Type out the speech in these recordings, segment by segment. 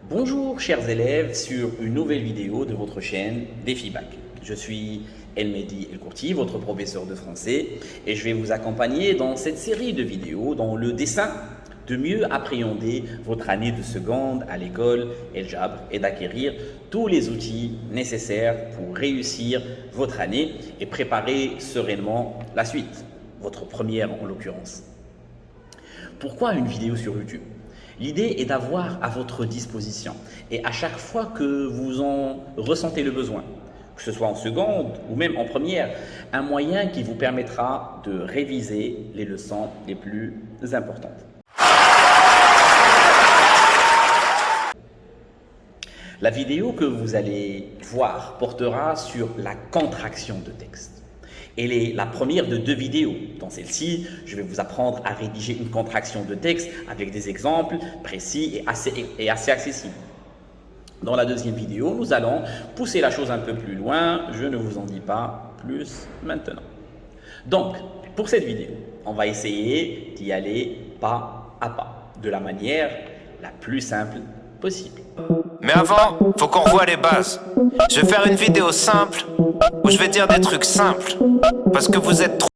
Bonjour chers élèves sur une nouvelle vidéo de votre chaîne Défi Bac. Je suis El Mehdi El Kourti, votre professeur de français, et je vais vous accompagner dans cette série de vidéos dans le dessein de mieux appréhender votre année de seconde à l'école El Jabr et d'acquérir tous les outils nécessaires pour réussir votre année et préparer sereinement la suite, votre première en l'occurrence. Pourquoi une vidéo sur YouTube? L'idée est d'avoir à votre disposition et à chaque fois que vous en ressentez le besoin, que ce soit en seconde ou même en première, un moyen qui vous permettra de réviser les leçons les plus importantes. La vidéo que vous allez voir portera sur la contraction de texte. Elle est la première de deux vidéos. Dans celle-ci, je vais vous apprendre à rédiger une contraction de texte avec des exemples précis et assez accessibles. Dans la deuxième vidéo, nous allons pousser la chose un peu plus loin. Je ne vous en dis pas plus maintenant. Donc, pour cette vidéo, on va essayer d'y aller pas à pas, de la manière la plus simple possible. Mais avant, faut qu'on revoie les bases. Je vais faire une vidéo simple où je vais dire des trucs simples parce que vous êtes trop...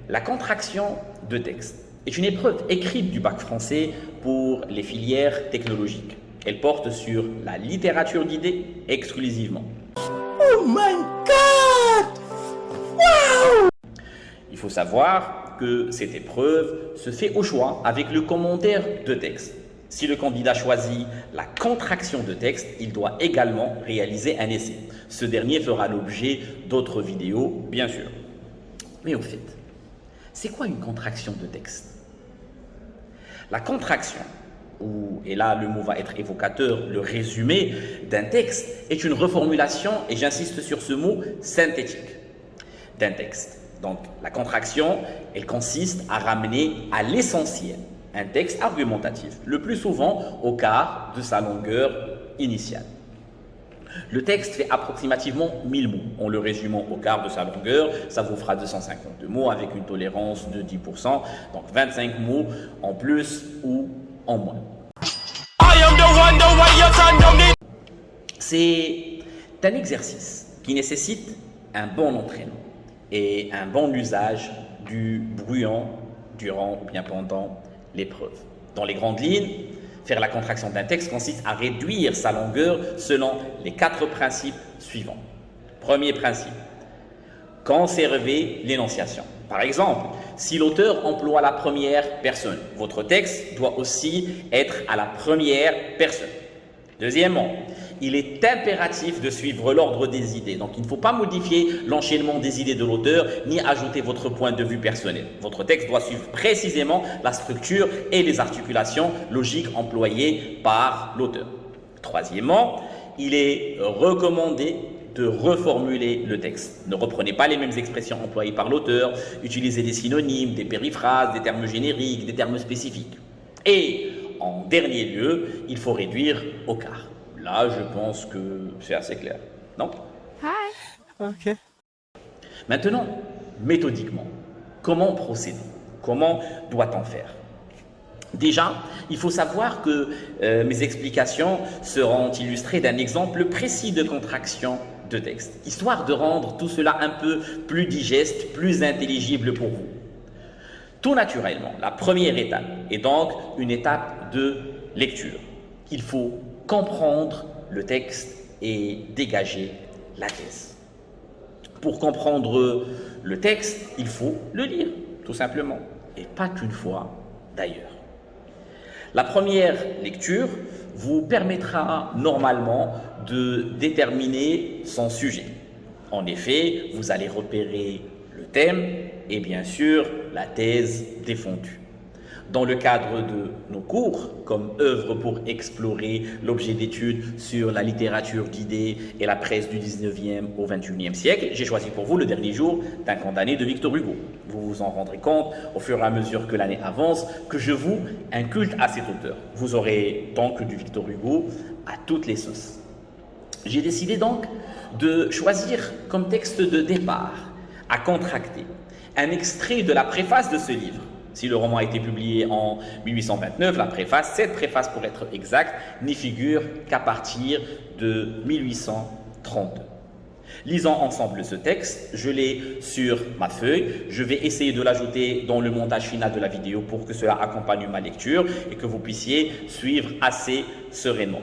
La contraction de texte est une épreuve écrite du bac français pour les filières technologiques. Elle porte sur la littérature d'idées exclusivement. Oh my God! Wow! Il faut savoir que cette épreuve se fait au choix avec le commentaire de texte. Si le candidat choisit la contraction de texte, il doit également réaliser un essai. Ce dernier fera l'objet d'autres vidéos, bien sûr. Mais au fait, c'est quoi une contraction de texte? La contraction, et là le mot va être évocateur, le résumé d'un texte, est une reformulation, et j'insiste sur ce mot, synthétique d'un texte. Donc la contraction, elle consiste à ramener à l'essentiel un texte argumentatif, le plus souvent au quart de sa longueur initiale. Le texte fait approximativement 1000 mots. En le résumant au quart de sa longueur, ça vous fera 252 mots avec une tolérance de 10%, donc 25 mots en plus ou en moins. C'est un exercice qui nécessite un bon entraînement et un bon usage du brouillon durant ou bien pendant l'épreuve. Dans les grandes lignes, faire la contraction d'un texte consiste à réduire sa longueur selon les 4 principes suivants. Premier principe, conserver l'énonciation. Par exemple, si l'auteur emploie la première personne, votre texte doit aussi être à la première personne. Deuxièmement, il est impératif de suivre l'ordre des idées. Donc, il ne faut pas modifier l'enchaînement des idées de l'auteur ni ajouter votre point de vue personnel. Votre texte doit suivre précisément la structure et les articulations logiques employées par l'auteur. Troisièmement, il est recommandé de reformuler le texte. Ne reprenez pas les mêmes expressions employées par l'auteur, utilisez des synonymes, des périphrases, des termes génériques, des termes spécifiques. Et en dernier lieu, il faut réduire au quart. Là, je pense que c'est assez clair, non? Ok. Maintenant, méthodiquement, comment procéder? Comment doit-on faire? Déjà, il faut savoir que mes explications seront illustrées d'un exemple précis de contraction de texte, histoire de rendre tout cela un peu plus digeste, plus intelligible pour vous. Tout naturellement, la première étape est donc une étape de lecture. Il faut comprendre le texte et dégager la thèse. Pour comprendre le texte, il faut le lire, tout simplement, et pas qu'une fois d'ailleurs. La première lecture vous permettra normalement de déterminer son sujet. En effet, vous allez repérer le thème et bien sûr la thèse défendue. Dans le cadre de nos cours, comme œuvre pour explorer l'objet d'étude sur la littérature d'idées et la presse du 19e au 21e siècle, j'ai choisi pour vous le dernier jour d'un condamné de Victor Hugo. Vous vous en rendrez compte au fur et à mesure que l'année avance que je voue un culte à cet auteur. Vous aurez donc du Victor Hugo à toutes les sauces. J'ai décidé donc de choisir comme texte de départ à contracter un extrait de la préface de ce livre, Si le roman a été publié en 1829, la préface, cette préface pour être exact, n'y figure qu'à partir de 1832. Lisons ensemble ce texte, je l'ai sur ma feuille, je vais essayer de l'ajouter dans le montage final de la vidéo pour que cela accompagne ma lecture et que vous puissiez suivre assez sereinement.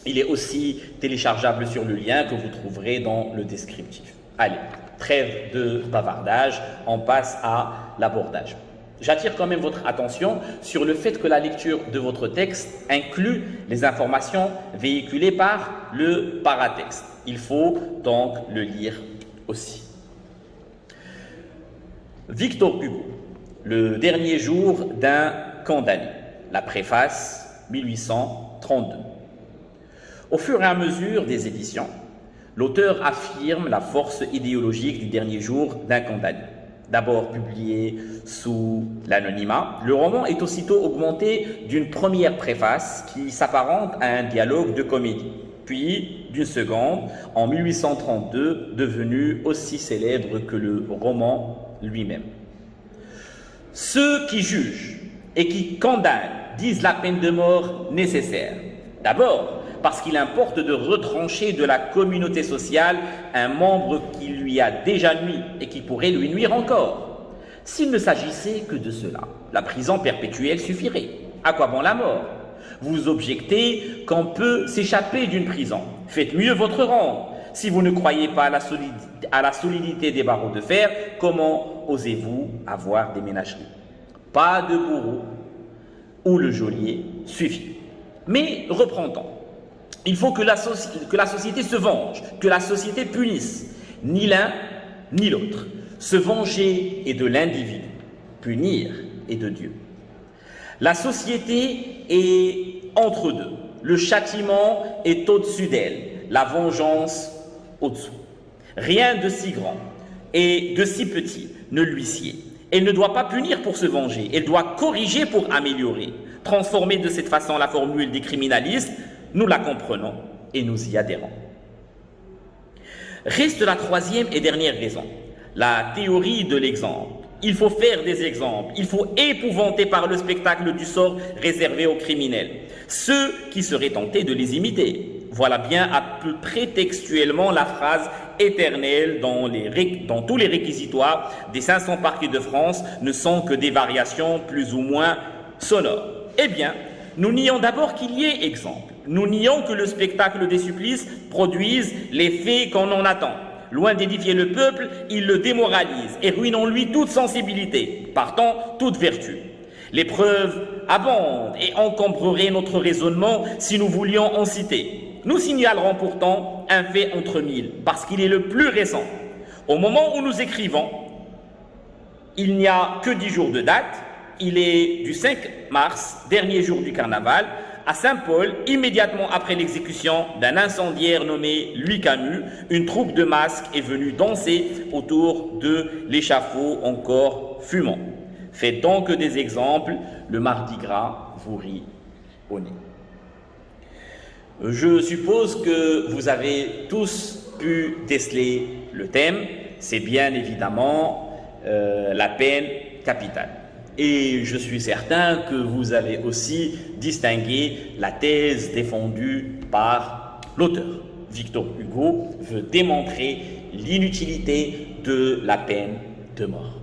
Il est aussi téléchargeable sur le lien que vous trouverez dans le descriptif. Allez, trêve de bavardage, on passe à l'abordage. J'attire quand même votre attention sur le fait que la lecture de votre texte inclut les informations véhiculées par le paratexte. Il faut donc le lire aussi. Victor Hugo, le dernier jour d'un condamné. La préface, 1832. Au fur et à mesure des éditions, l'auteur affirme la force idéologique du dernier jour d'un condamné. D'abord publié sous l'anonymat, le roman est aussitôt augmenté d'une première préface qui s'apparente à un dialogue de comédie, puis d'une seconde, en 1832, devenue aussi célèbre que le roman lui-même. Ceux qui jugent et qui condamnent disent la peine de mort nécessaire. D'abord, parce qu'il importe de retrancher de la communauté sociale un membre qui lui a déjà nui et qui pourrait lui nuire encore. S'il ne s'agissait que de cela, la prison perpétuelle suffirait. À quoi bon la mort? Vous objectez qu'on peut s'échapper d'une prison. Faites mieux votre rang. Si vous ne croyez pas à la solidité des barreaux de fer, comment osez-vous avoir des ménageries? Pas de bourreau ou le geôlier suffit. Mais reprendons. Il faut que la société se venge, que la société punisse. Ni l'un, ni l'autre. Se venger est de l'individu, punir est de Dieu. La société est entre deux. Le châtiment est au-dessus d'elle, la vengeance au-dessous. Rien de si grand et de si petit ne lui sied. Elle ne doit pas punir pour se venger, elle doit corriger pour améliorer. Transformer de cette façon la formule des criminalistes, nous la comprenons et nous y adhérons. Reste la troisième et dernière raison, la théorie de l'exemple. Il faut faire des exemples, il faut épouvanter par le spectacle du sort réservé aux criminels, ceux qui seraient tentés de les imiter. Voilà bien à peu près textuellement la phrase éternelle dans tous les réquisitoires des 500 parquets de France ne sont que des variations plus ou moins sonores. Eh bien, nous nions d'abord qu'il y ait exemple. Nous nions que le spectacle des supplices produise l'effet qu'on en attend. Loin d'édifier le peuple, il le démoralise et ruine en lui toute sensibilité, partant toute vertu. Les preuves abondent et encombreraient notre raisonnement si nous voulions en citer. Nous signalerons pourtant un fait entre mille, parce qu'il est le plus récent. Au moment où nous écrivons, il n'y a que 10 jours de date. Il est du 5 mars, dernier jour du carnaval, à Saint-Paul, immédiatement après l'exécution d'un incendiaire nommé Louis Camus. Une troupe de masques est venue danser autour de l'échafaud encore fumant. Faites donc des exemples, le Mardi Gras vous rit au nez. Je suppose que vous avez tous pu déceler le thème, c'est bien évidemment la peine capitale. Et je suis certain que vous avez aussi distingué la thèse défendue par l'auteur. Victor Hugo veut démontrer l'inutilité de la peine de mort.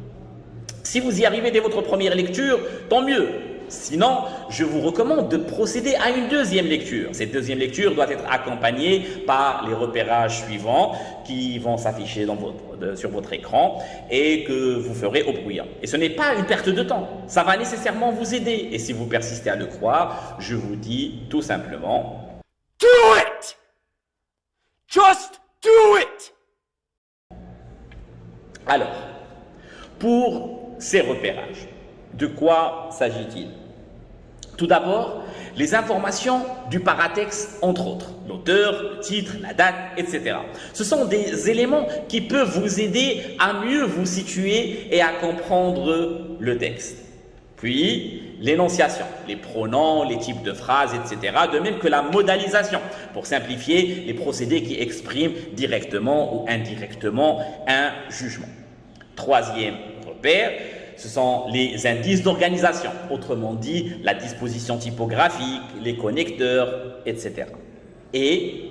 Si vous y arrivez dès votre première lecture, tant mieux. Sinon, je vous recommande de procéder à une deuxième lecture. Cette deuxième lecture doit être accompagnée par les repérages suivants qui vont s'afficher sur votre écran et que vous ferez au brouillard. Et ce n'est pas une perte de temps, ça va nécessairement vous aider. Et si vous persistez à le croire, je vous dis tout simplement: Do it! Just do it! Alors, pour ces repérages, de quoi s'agit-il? Tout d'abord, les informations du paratexte, entre autres, l'auteur, le titre, la date, etc. Ce sont des éléments qui peuvent vous aider à mieux vous situer et à comprendre le texte. Puis, l'énonciation, les pronoms, les types de phrases, etc., de même que la modalisation, pour simplifier les procédés qui expriment directement ou indirectement un jugement. Troisième repère, Ce sont les indices d'organisation, autrement dit la disposition typographique, les connecteurs, etc. Et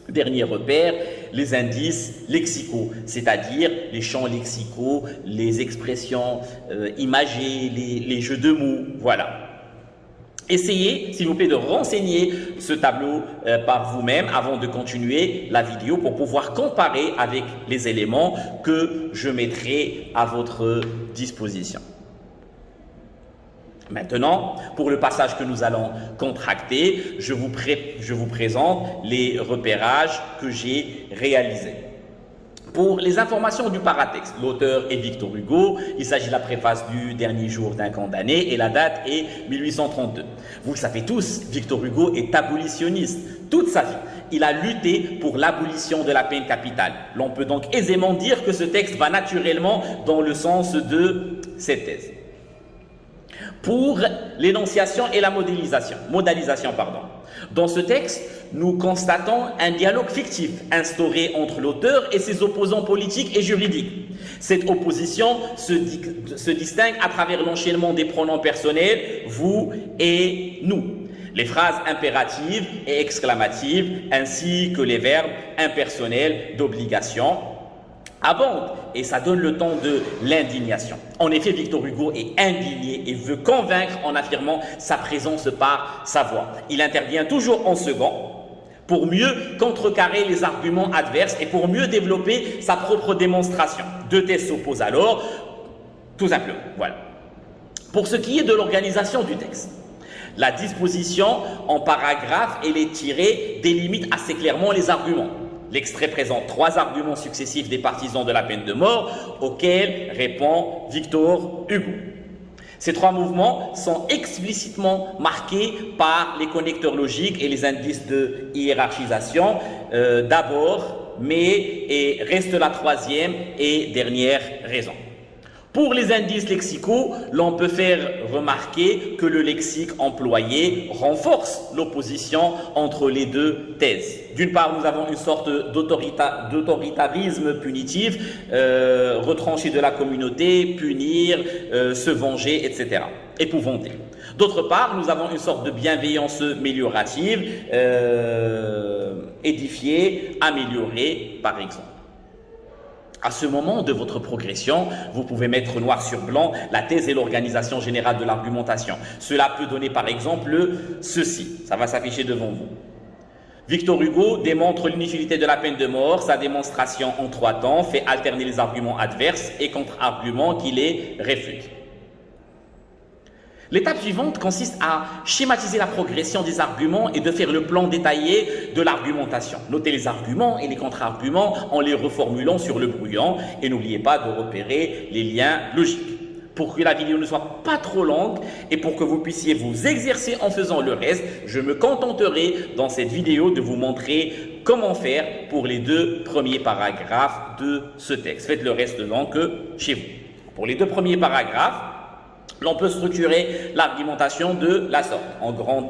dernier repère, les indices lexicaux, c'est-à-dire les champs lexicaux, les expressions imagées, les jeux de mots, voilà. Essayez, s'il vous plaît, de renseigner ce tableau par vous-même avant de continuer la vidéo pour pouvoir comparer avec les éléments que je mettrai à votre disposition. Maintenant, pour le passage que nous allons contracter, je vous présente les repérages que j'ai réalisés. Pour les informations du paratexte, l'auteur est Victor Hugo, il s'agit de la préface du dernier jour d'un condamné et la date est 1832. Vous le savez tous, Victor Hugo est abolitionniste toute sa vie. Il a lutté pour l'abolition de la peine capitale. L'on peut donc aisément dire que ce texte va naturellement dans le sens de cette thèse. Pour l'énonciation et la modalisation. Dans ce texte, nous constatons un dialogue fictif instauré entre l'auteur et ses opposants politiques et juridiques. Cette opposition se distingue à travers l'enchaînement des pronoms personnels « vous » et « nous », les phrases impératives et exclamatives, ainsi que les verbes impersonnels d'obligation, abondent et ça donne le ton de l'indignation. En effet, Victor Hugo est indigné et veut convaincre en affirmant sa présence par sa voix. Il intervient toujours en second pour mieux contrecarrer les arguments adverses et pour mieux développer sa propre démonstration. Deux thèses s'opposent alors, tout simplement. Voilà. Pour ce qui est de l'organisation du texte, la disposition en paragraphe et les tirés délimitent assez clairement les arguments. L'extrait présente 3 arguments successifs des partisans de la peine de mort auxquels répond Victor Hugo. Ces 3 mouvements sont explicitement marqués par les connecteurs logiques et les indices de hiérarchisation d'abord, mais reste la 3e et dernière raison. Pour les indices lexicaux, l'on peut faire remarquer que le lexique employé renforce l'opposition entre les deux thèses. D'une part, nous avons une sorte d'autoritarisme punitif, retrancher de la communauté, punir, se venger, etc. Épouvanter. D'autre part, nous avons une sorte de bienveillance améliorative, édifier, améliorer, par exemple. À ce moment de votre progression, vous pouvez mettre noir sur blanc la thèse et l'organisation générale de l'argumentation. Cela peut donner par exemple ceci, ça va s'afficher devant vous. Victor Hugo démontre l'inutilité de la peine de mort, sa démonstration en 3 temps fait alterner les arguments adverses et contre-arguments qui les réfutent. L'étape suivante consiste à schématiser la progression des arguments et de faire le plan détaillé de l'argumentation. Notez les arguments et les contre-arguments en les reformulant sur le brouillon et n'oubliez pas de repérer les liens logiques. Pour que la vidéo ne soit pas trop longue et pour que vous puissiez vous exercer en faisant le reste, je me contenterai dans cette vidéo de vous montrer comment faire pour les 2 premiers paragraphes de ce texte. Faites le reste donc chez vous. Pour les 2 premiers paragraphes, l'on peut structurer l'argumentation de la sorte. En grand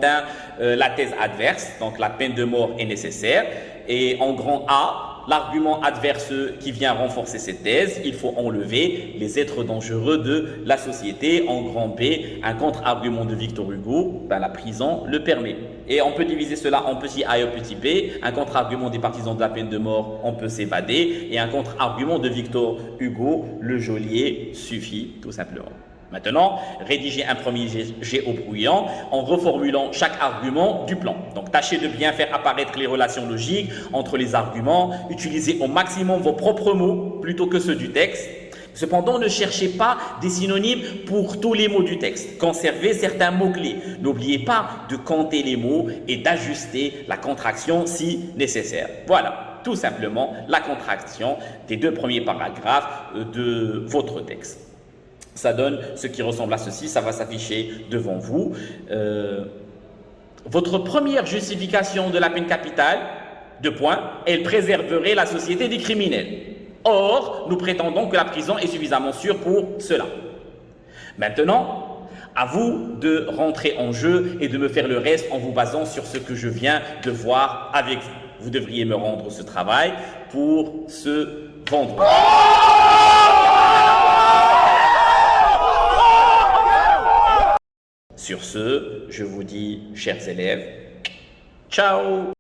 1, la thèse adverse, donc la peine de mort est nécessaire. Et en grand A, l'argument adverse qui vient renforcer cette thèse, il faut enlever les êtres dangereux de la société. En grand B, un contre-argument de Victor Hugo, la prison le permet. Et on peut diviser cela en petit a et en petit b. Un contre-argument des partisans de la peine de mort, on peut s'évader. Et un contre-argument de Victor Hugo, le geôlier, suffit tout simplement. Maintenant, rédigez un premier jet au brouillon en reformulant chaque argument du plan. Donc, tâchez de bien faire apparaître les relations logiques entre les arguments. Utilisez au maximum vos propres mots plutôt que ceux du texte. Cependant, ne cherchez pas des synonymes pour tous les mots du texte. Conservez certains mots-clés. N'oubliez pas de compter les mots et d'ajuster la contraction si nécessaire. Voilà, tout simplement la contraction des 2 premiers paragraphes de votre texte. Ça donne ce qui ressemble à ceci, ça va s'afficher devant vous. Votre première justification de la peine capitale, 2 points, elle préserverait la société des criminels. Or, nous prétendons que la prison est suffisamment sûre pour cela. Maintenant, à vous de rentrer en jeu et de me faire le reste en vous basant sur ce que je viens de voir avec vous. Vous devriez me rendre ce travail pour ce vendredi. Sur ce, je vous dis, chers élèves, ciao!